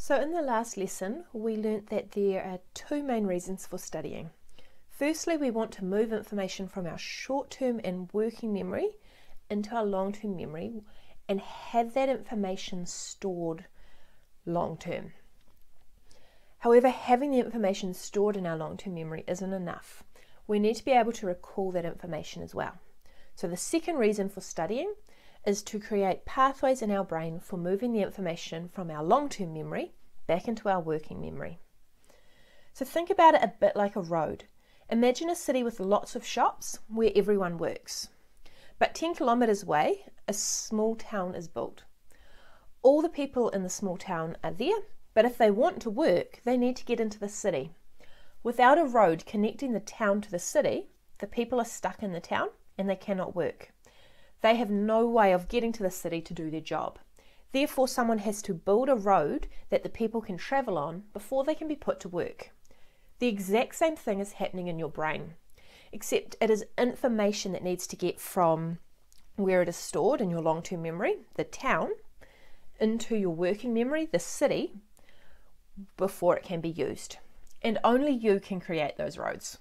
So in the last lesson, we learnt that there are two main reasons for studying. Firstly, we want to move information from our short-term and working memory into our long-term memory and have that information stored long-term. However, having the information stored in our long-term memory isn't enough. We need to be able to recall that information as well. So the second reason for studying is to create pathways in our brain for moving the information from our long-term memory back into our working memory. So think about it a bit like a road. Imagine a city with lots of shops where everyone works. But 10 kilometres away, a small town is built. All the people in the small town are there, but if they want to work, they need to get into the city. Without a road connecting the town to the city, the people are stuck in the town and they cannot work. They have no way of getting to the city to do their job. Therefore, someone has to build a road that the people can travel on before they can be put to work. The exact same thing is happening in your brain, except it is information that needs to get from where it is stored in your long-term memory, the town, into your working memory, the city, before it can be used. And only you can create those roads.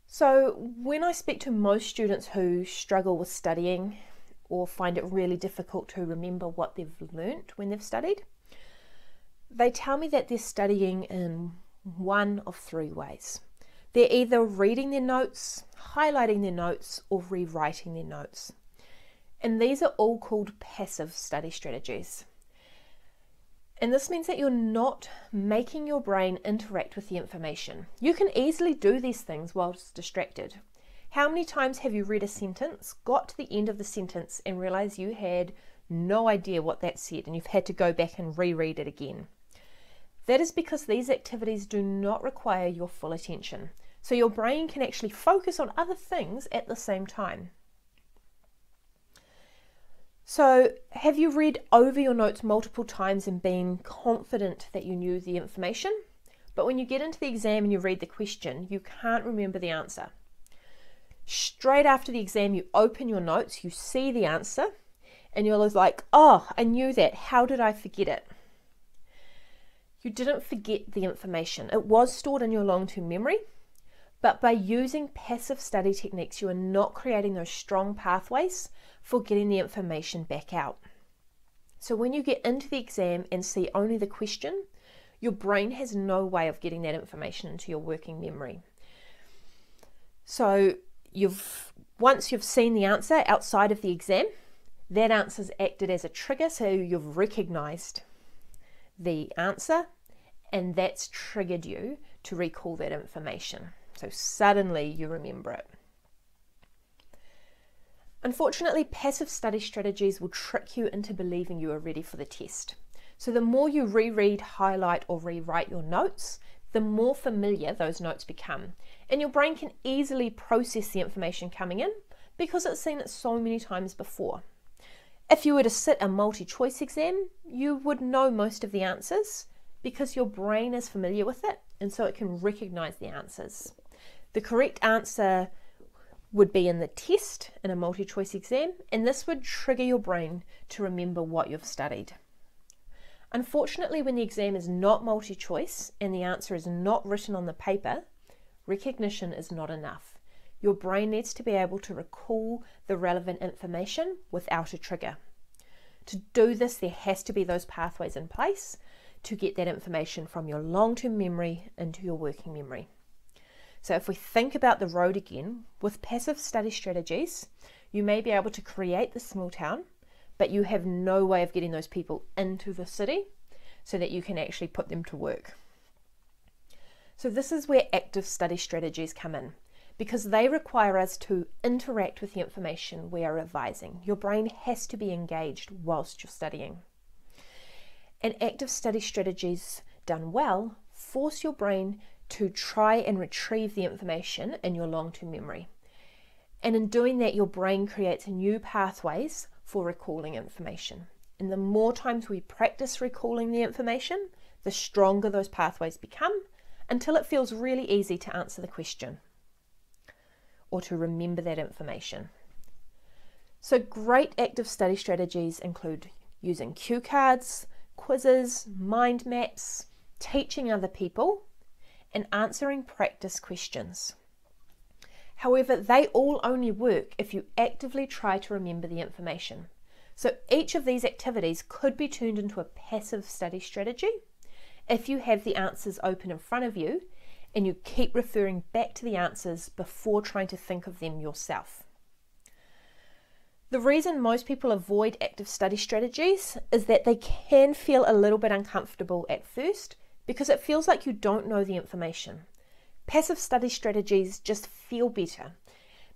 So when I speak to most students who struggle with studying or find it really difficult to remember what they've learnt when they've studied, they tell me that they're studying in one of three ways. They're either reading their notes, highlighting their notes, or rewriting their notes. And these are all called passive study strategies. And this means that you're not making your brain interact with the information. You can easily do these things whilst distracted. How many times have you read a sentence, got to the end of the sentence and realised you had no idea what that said and you've had to go back and reread it again? That is because these activities do not require your full attention. So your brain can actually focus on other things at the same time. So have you read over your notes multiple times and been confident that you knew the information? But when you get into the exam and you read the question, you can't remember the answer. Straight after the exam, you open your notes, you see the answer, and you're like, oh, I knew that. How did I forget it? You didn't forget the information. It was stored in your long-term memory, but by using passive study techniques, you are not creating those strong pathways for getting the information back out. So when you get into the exam and see only the question, your brain has no way of getting that information into your working memory. So once you've seen the answer outside of the exam, that answer's acted as a trigger, so you've recognized the answer, and that's triggered you to recall that information. So suddenly you remember it. Unfortunately, passive study strategies will trick you into believing you are ready for the test. So the more you reread, highlight, or rewrite your notes, the more familiar those notes become. And your brain can easily process the information coming in because it's seen it so many times before. If you were to sit a multi-choice exam, you would know most of the answers because your brain is familiar with it, and so it can recognize the answers. The correct answer would be in the test in a multi-choice exam, and this would trigger your brain to remember what you've studied. Unfortunately, when the exam is not multi-choice and the answer is not written on the paper, recognition is not enough. Your brain needs to be able to recall the relevant information without a trigger. To do this, there has to be those pathways in place to get that information from your long-term memory into your working memory. So if we think about the road again, with passive study strategies, you may be able to create the small town, but you have no way of getting those people into the city so that you can actually put them to work. So this is where active study strategies come in, because they require us to interact with the information we are revising. Your brain has to be engaged whilst you're studying. And active study strategies done well force your brain to try and retrieve the information in your long-term memory. And in doing that, your brain creates new pathways for recalling information. And the more times we practice recalling the information, the stronger those pathways become until it feels really easy to answer the question or to remember that information. So great active study strategies include using cue cards, quizzes, mind maps, teaching other people, and answering practice questions. However, they all only work if you actively try to remember the information. So each of these activities could be turned into a passive study strategy if you have the answers open in front of you and you keep referring back to the answers before trying to think of them yourself. The reason most people avoid active study strategies is that they can feel a little bit uncomfortable at first because it feels like you don't know the information. Passive study strategies just feel better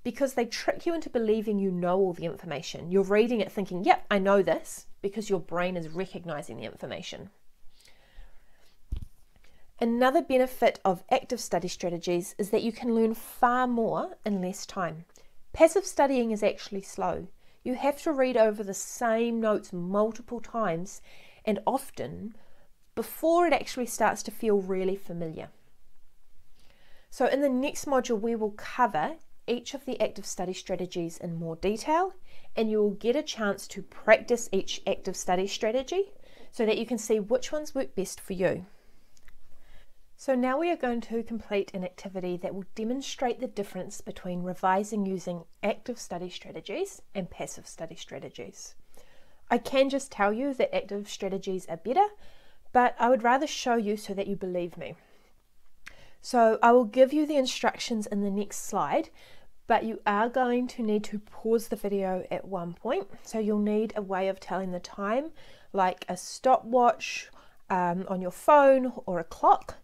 because they trick you into believing you know all the information. You're reading it thinking, yep, I know this, because your brain is recognizing the information. Another benefit of active study strategies is that you can learn far more in less time. Passive studying is actually slow. You have to read over the same notes multiple times and often before it actually starts to feel really familiar. So in the next module, we will cover each of the active study strategies in more detail, and you will get a chance to practice each active study strategy so that you can see which ones work best for you. So now we are going to complete an activity that will demonstrate the difference between revising using active study strategies and passive study strategies. I can just tell you that active strategies are better, but I would rather show you so that you believe me. So I will give you the instructions in the next slide, but you are going to need to pause the video at one point. So you'll need a way of telling the time, like a stopwatch on your phone or a clock,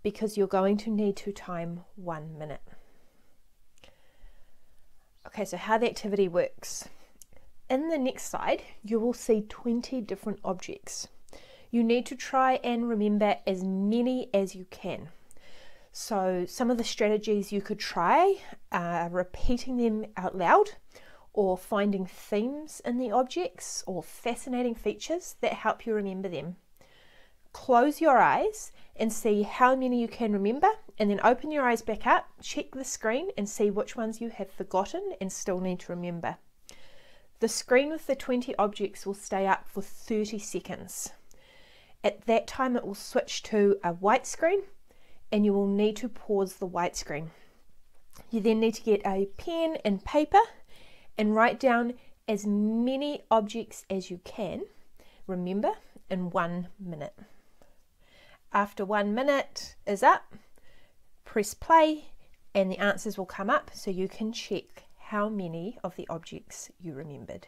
because you're going to need to time 1 minute. Okay, so how the activity works. In the next slide, you will see 20 different objects. You need to try and remember as many as you can. So some of the strategies you could try are repeating them out loud, or finding themes in the objects or fascinating features that help you remember them. Close your eyes and see how many you can remember, and then open your eyes back up, check the screen and see which ones you have forgotten and still need to remember. The screen with the 20 objects will stay up for 30 seconds. At that time it will switch to a white screen, and you will need to pause the white screen. You then need to get a pen and paper and write down as many objects as you can remember in 1 minute. After 1 minute is up, press play and the answers will come up so you can check how many of the objects you remembered.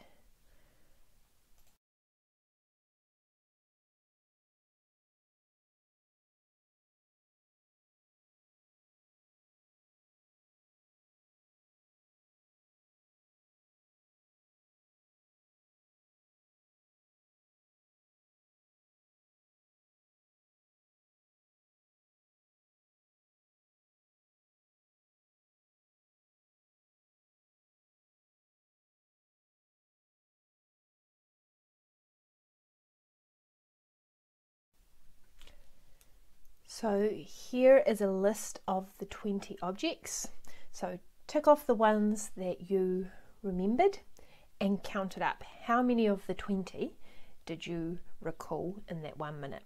So here is a list of the 20 objects. So tick off the ones that you remembered and count it up. How many of the 20 did you recall in that 1 minute?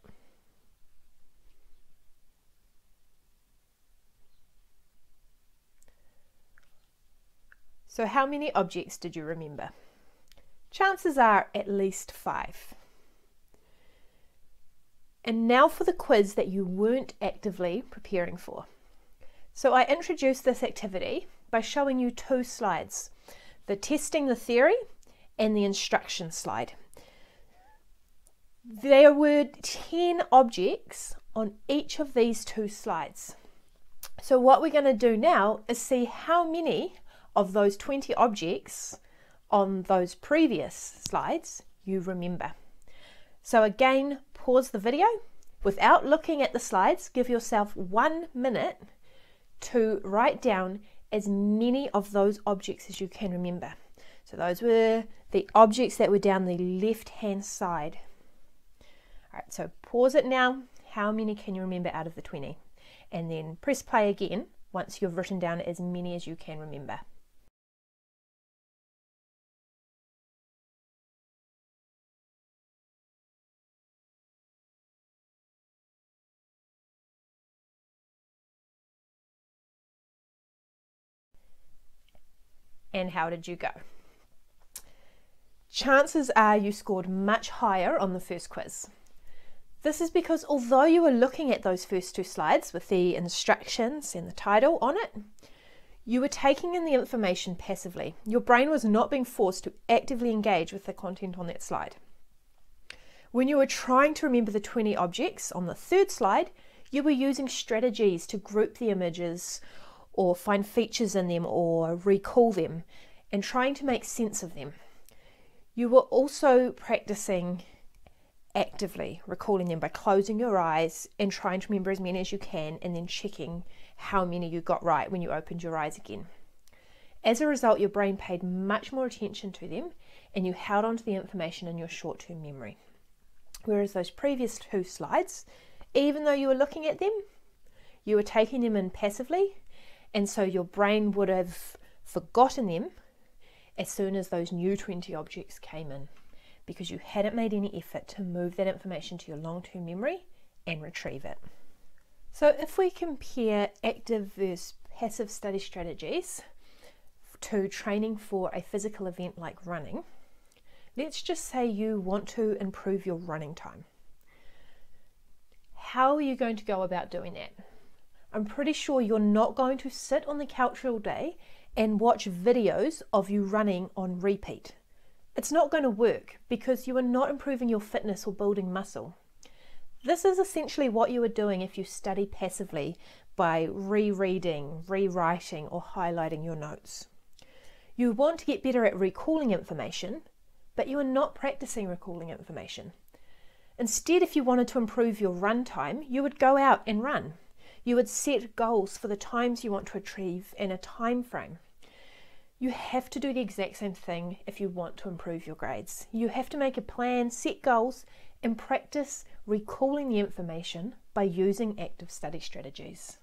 So how many objects did you remember? Chances are at least 5. And now for the quiz that you weren't actively preparing for. So I introduced this activity by showing you 2 slides, the testing the theory and the instruction slide. There were 10 objects on each of these 2 slides. So what we're going to do now is see how many of those 20 objects on those previous slides you remember. So again, pause the video. Without looking at the slides, give yourself 1 minute to write down as many of those objects as you can remember. So those were the objects that were down the left-hand side. All right, so pause it now. How many can you remember out of the 20? And then press play again once you've written down as many as you can remember. and how did you go? Chances are you scored much higher on the first quiz. This is because although you were looking at those first 2 slides with the instructions and the title on it, you were taking in the information passively. Your brain was not being forced to actively engage with the content on that slide. When you were trying to remember the 20 objects on the 3rd slide, you were using strategies to group the images or find features in them or recall them and trying to make sense of them. You were also practicing actively recalling them by closing your eyes and trying to remember as many as you can and then checking how many you got right when you opened your eyes again. As a result, your brain paid much more attention to them and you held on to the information in your short-term memory. Whereas those previous 2 slides, even though you were looking at them, you were taking them in passively, and so your brain would have forgotten them as soon as those new 20 objects came in, because you hadn't made any effort to move that information to your long-term memory and retrieve it. So if we compare active versus passive study strategies to training for a physical event like running, let's just say you want to improve your running time. How are you going to go about doing that? I'm pretty sure you're not going to sit on the couch all day and watch videos of you running on repeat. It's not going to work because you are not improving your fitness or building muscle. This is essentially what you are doing if you study passively by rereading, rewriting, or highlighting your notes. You want to get better at recalling information, but you are not practicing recalling information. Instead, if you wanted to improve your run time, you would go out and run. You would set goals for the times you want to achieve and a time frame. You have to do the exact same thing if you want to improve your grades. You have to make a plan, set goals, and practice recalling the information by using active study strategies.